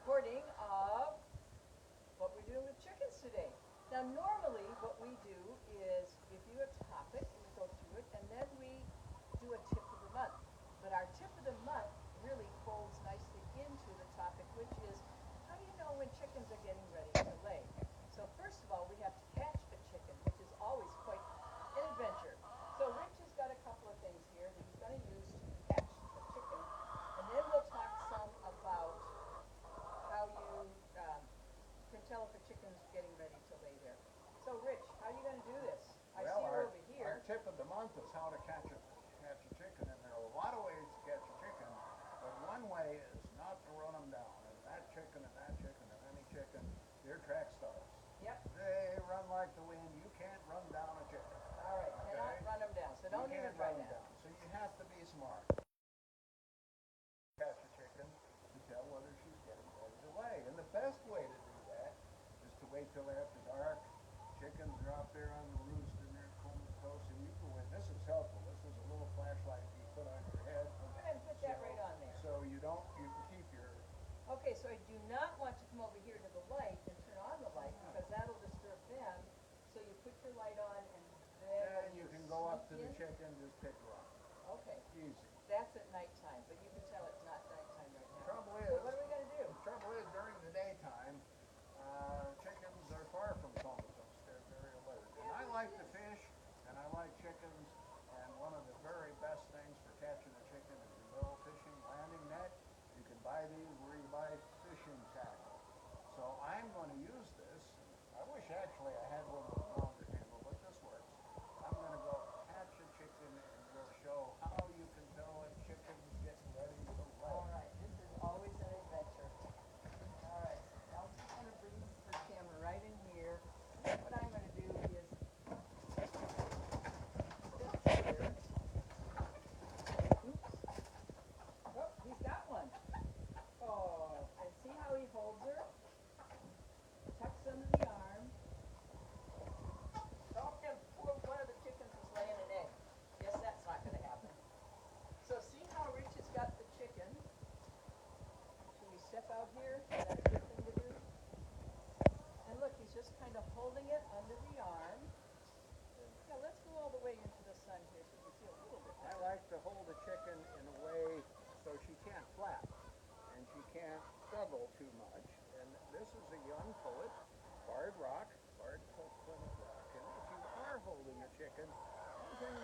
recording of what we're doing with chickens today. Now normally what we do is give you a topic and we go through it and then we do a tip of the month. But our tip of the month really folds nicely into the topic, which is how do you know when chickens are getting ready to lay? So first of all we have to catch a chicken, which is always quite an adventure. So Rich has got a couple of things here that he's going to use to catch the chicken, and then we'll talk some about how you can tell if a chicken's getting ready to lay there. So Rich, how are you going to do this? I see you Well, over here. our tip of the month is how to catch a chicken, and there are a lot of ways to catch a chicken, but one way is not to run them down. And that chicken and any chicken, they're track stars. Yep. They run like the wind. You can't run down a chicken. All right, cannot run them down, so don't even try that. So you have to be smart. Catch a chicken to tell whether she's getting ready to lay. And the best way to do that is to wait till after dark. Chickens are out there on the roost and they're comatose, and you go in. This is helpful. This is a little flashlight you put on your head. Go ahead and put that right on there. So you can keep your... Okay, so I do not want you to come over here to the light and turn on the light because that'll disturb them. So you put your light on and then And you can go up to the chicken, just pick her up. Okay. Easy. That's at nighttime, but you can tell it's not nighttime right now. Trouble So is, what are we going to do? the trouble is during the daytime, chickens are far from comatose. They're very alert. And I like to fish, and I like chickens, and one of the very best things for catching a chicken is your little fishing landing net. You can buy these where you buy fishing tackle. So I'm going to use this. I wish actually I had one with a longer handle, but this works. I'm going to go catch a chicken and we'll show how you can tell a chicken's getting ready to lay. All right, this is always an adventure. All right, I'm just going to bring the camera right in here. What I'm going to do is sit here. Oops. Oh, he's got one. Oh, and see how he holds her? Tucks under the arm. Oh, and one of the chickens is laying an egg. Guess that's not going to happen. So see how Rich has got the chicken? Should we step out here? Is that a good thing to do? And look, he's just kind of holding it under the arm. Now let's go all the way into the sun here so we can see a little bit I better. like to hold a chicken in a way so she can't flap and she can't struggle too much. And this is a young pullet, barred rock, barred Plymouth rock. And if you are holding a chicken, one thing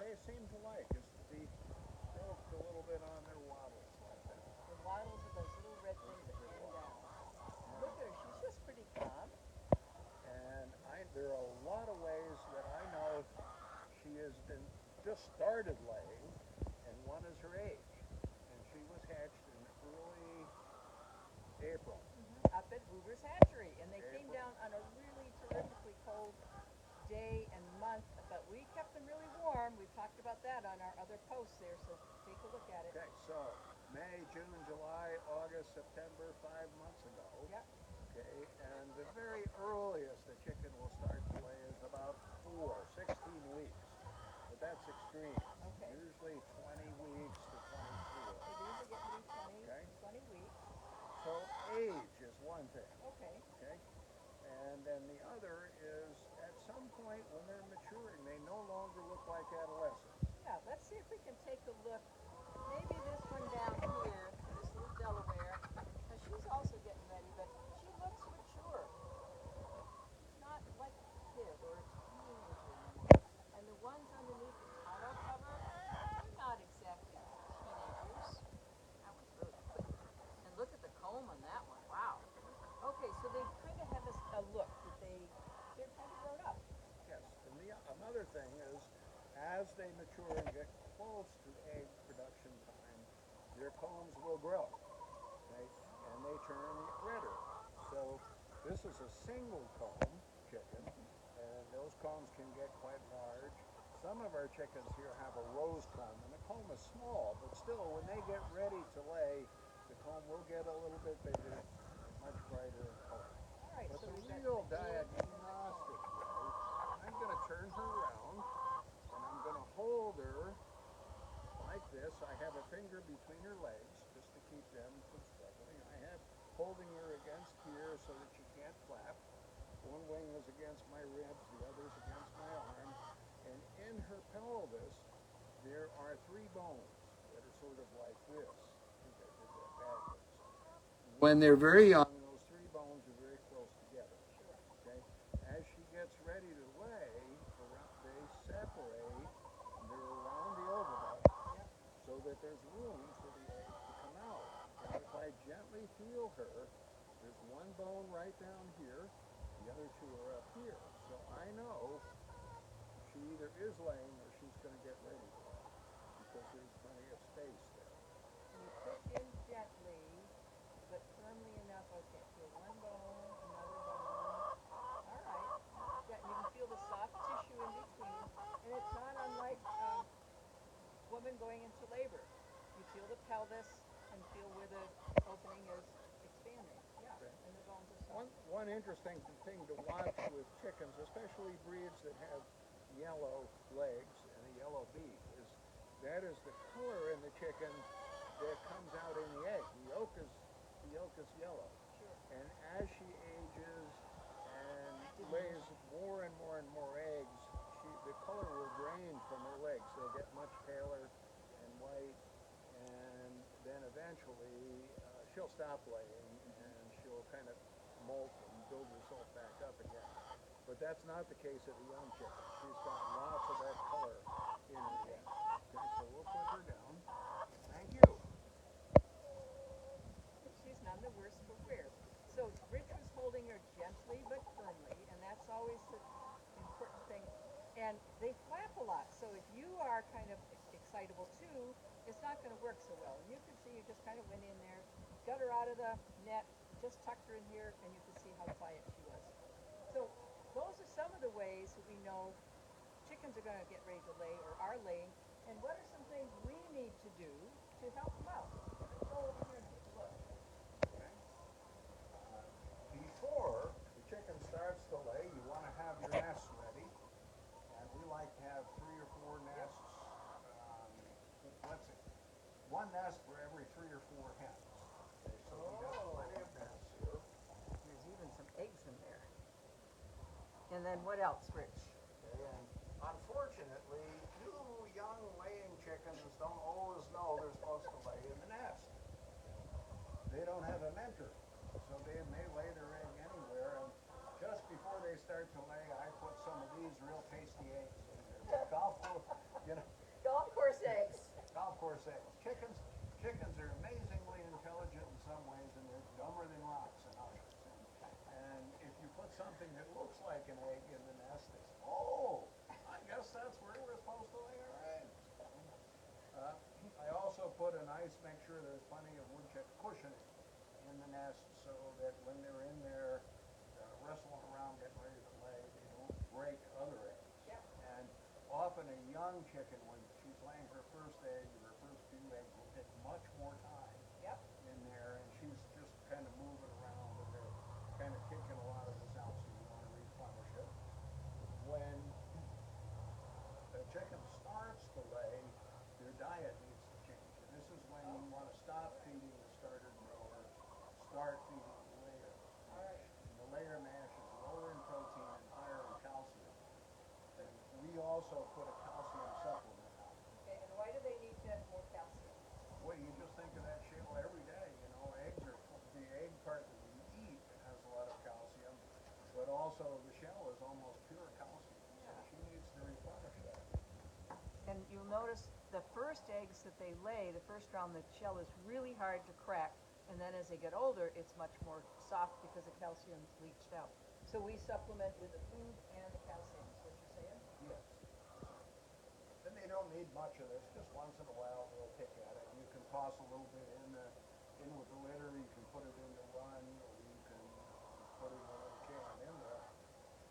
they seem to like is to be stroked a little bit on their waddles like that. The waddles are those little red things that hang down. Look at her, she's just pretty calm. And there are a lot of ways that I know she has been just started laying, and one is her age. And she was hatched in early April. Up at Hoover's Hatchery, and they came down on a really terrifically cold day and month, but we kept them really warm. We've talked about that on our other posts there, so take a look at it. Okay, so May, June, July, August, September, 5 months ago. Yep. Okay, and the very earliest the chicken will start to lay is about 16 weeks. But that's extreme. Okay. Usually 20 weeks to 24. So these are getting to be 20, Okay. 20 weeks. So age is one thing. Okay. Okay? And then the other is at some point when they're maturing, they no longer look like adolescents. Yeah, let's see if we can take a look. Maybe this one down here, this little Delaware, because she's also getting ready, but she looks mature. Not like a kid or a teenager. And the ones underneath the tonneau cover, they're not exactly teenagers. That was really quick. And look at the comb on that one. Wow. Okay, so they kind of have a look that they're kind of grown up. Yes, and another thing is as they mature and get close to egg production time, their combs will grow, okay? And they turn redder. So this is a single comb chicken, and those combs can get quite large. Some of our chickens here have a rose comb, and the comb is small, but still, when they get ready to lay, the comb will get a little bit bigger, much brighter in color. All right, But so the we've got real the age and the diagnostic way, I'm going to turn her around, and I'm going to hold her like this. I have a finger between her legs, just to keep them from struggling. I have holding her against here so that she can't flap. One wing is against my ribs, the other's against my arm. And in her pelvis, there are 3 bones that are sort of like this. I think I did that backwards. When they're very young, those 3 bones are very close together. Okay? As she gets ready to lay, they separate, and they're around the oviduct, so that there's room for the egg to come out. And if I gently feel her, there's 1 bone right down here, the other 2 are up here. So I know she either is laying or she's going to get ready to lay, because there's plenty of space there. You push in gently, but firmly enough. Okay, feel 1 bone, another bone. All right. Yeah, you can feel the soft tissue in between, and it's not unlike woman going into labor. You feel the pelvis and feel where the opening is expanding. Yeah, Okay. and the bones are soft. One interesting thing to watch with chickens, especially breeds that have yellow legs and a yellow beak, is the color in the chicken that comes out in the egg. The yolk is yellow. Sure. And as she ages and lays more and more and more eggs, the color will drain from her legs. They'll get much paler and white, and then eventually she'll stop laying and she'll kind of molt and build herself back up again. But that's not the case of the young chicken. She's got lots of that color in her yet. Okay, so we'll put her down. Thank you. She's none the worse for wear. So Rich was holding her gently but firmly, and that's always the important thing. And they flap a lot, so if you are kind of excitable too, it's not going to work so well. And you can see you just kind of went in there, got her out of the net, just tucked her in here, and you can see how quiet she was. So those are some of the ways that we know chickens are going to get ready to lay or are laying, and what are some things we need to do to help them out? Go over here and take a look. Okay. Before the chicken starts to lay, you want to have your nests ready. And we like to have 3 or 4 nests. Let's see, 1 nest for every 3 or 4 hens. Okay, so we got plenty of nests here. There's even some eggs in there. And then what else, Rich? Okay, and unfortunately, you young laying chickens don't always know they're supposed to lay in the nest. They don't have a mentor, so they may lay their egg anywhere. And just before they start to lay, I put some of these real tasty eggs in there. Golf course eggs. Chickens are amazingly intelligent in some ways, and they're dumber than rocks in others. And if you put something that looks like an egg in the nest, they say, "Oh, I guess that's where we're supposed to lay our eggs." I also put make sure there's plenty of woodchuck cushioning in the nest, so that when they're in there wrestling around getting ready to lay, they don't break other eggs. Yep. And often a young chicken, when she's laying her first egg or her first few eggs, will take much more time Yep. in there, and she's just kind of moving around, and they're kind of kicking a lot of this out, so you want to replenish it. When a chicken starts to lay, their diet needs to change, and this is when you want to stop feeding the starter grower, start feeding the layer mash. And the layer mash is lower in protein and higher in calcium. And we also put a calcium supplement on. Okay, and why do they need to have more calcium? Well, you just think of that shell every day. You know, the egg part that we eat has a lot of calcium, but also the shell is almost pure calcium. So she needs to replenish that. And you'll notice the first eggs that they lay, the first round, the shell is really hard to crack, and then as they get older, it's much more soft because the calcium's leached out. So we supplement with the food and the calcium, is what you're saying? Yes. Then they don't need much of this. Just once in a while they'll pick at it. You can toss a little bit in with the litter. You can put it in the run, or you can put it in a little can in there.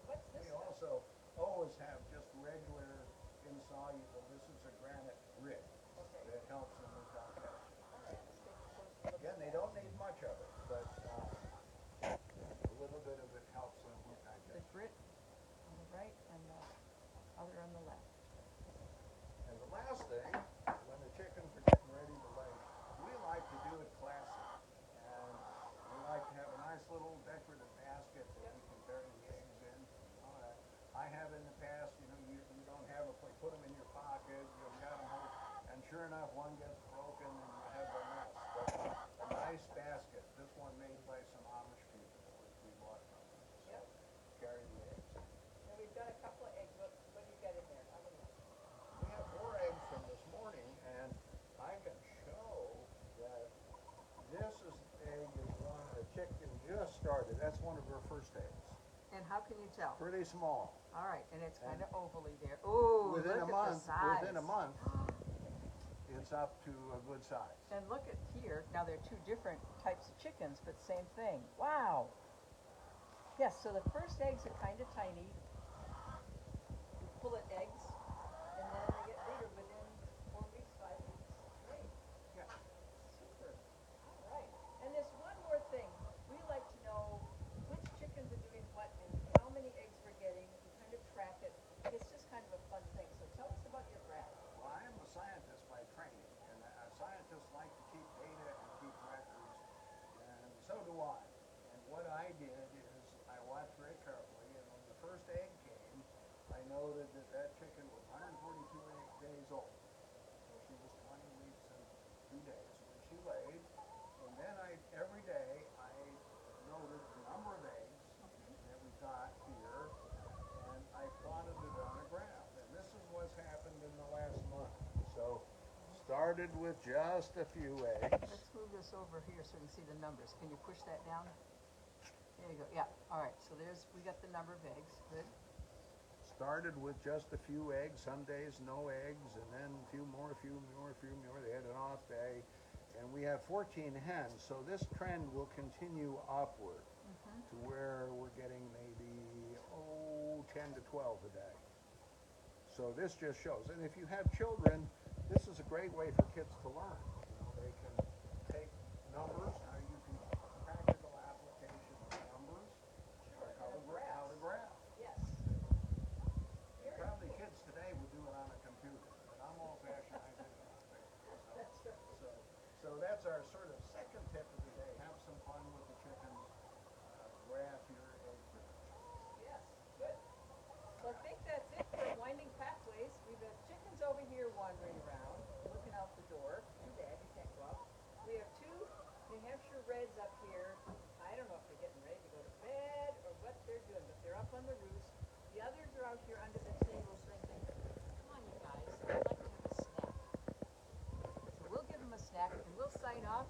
What's this We stuff? also always have just regular insoluble. This is a granite grit Okay. that helps in the digestion. All right, let's take a closer look. Again, they don't need much of it, but a little bit of it helps them with The digestion. grit on the right and the other on the left. And the last thing, when the chickens are getting ready to lay, we like to do it classy. And we like sure enough, one gets broken and you have the nest. But a nice basket. This one made by some Amish people, which we bought from them. So Yep. carry the eggs. And we've got a couple of eggs. What do you got in there? How many? We have 4 eggs from this morning, and I can show that this egg is one a chicken just started. That's one of her first eggs. And how can you tell? Pretty small. All right, and it's kind of ovally there. Ooh, Within look a at month, the size. within a month, it's up to a good size. And look at here. Now they're two different types of chickens, but same thing. Wow. Yes, so the first eggs are kind of tiny, pullet eggs, and then they get bigger within 4 weeks, 5 weeks. Great. Yeah. Super. All right. And there's one more thing. We like to know which chickens are doing what and how many eggs we're getting. We kind of track it. It's just kind of a fun thing. So tell us about your graph. Well, I am a scientist by training, and scientists like to keep data and keep records, and so do I. And what I did is I watched very carefully, and when the first egg came, I noted that that chicken was 142 days old. So she was 20 weeks and 2 days when she laid. And then every day I noted the number of eggs that we got here, and I plotted it on a graph. And this is what's happened in the last month. So started with just a few eggs. Let's move this over here so we can see the numbers. Can you push that down? There you go. Yeah. All right. So we got the number of eggs. Good. Started with just a few eggs, some days no eggs, and then a few more. They had an off day. And we have 14 hens, so this trend will continue upward to where we're getting maybe, 10 to 12 a day. So this just shows. And if you have children, this is a great way for kids to learn. You know, they can take numbers. Now you can practical application of numbers. Sure. How to graph. Yes. Probably kids today would do it on a computer, but I'm old-fashioned. I did it on paper. That's right. So that's our sort of second tip of the day. Have some fun with the chickens. Graph your egg production. Yes. Good. Well, I think that's it for Winding Pathways. We've got chickens over here wandering around, looking out the door. Too bad you can't go out. We have 2 New Hampshire Reds up here. I don't know if they're getting ready to go to bed or what they're doing, but they're up on the roost. The others are out here under the tables thinking, come on, you guys, I'd like to have a snack. So we'll give them a snack and we'll sign off.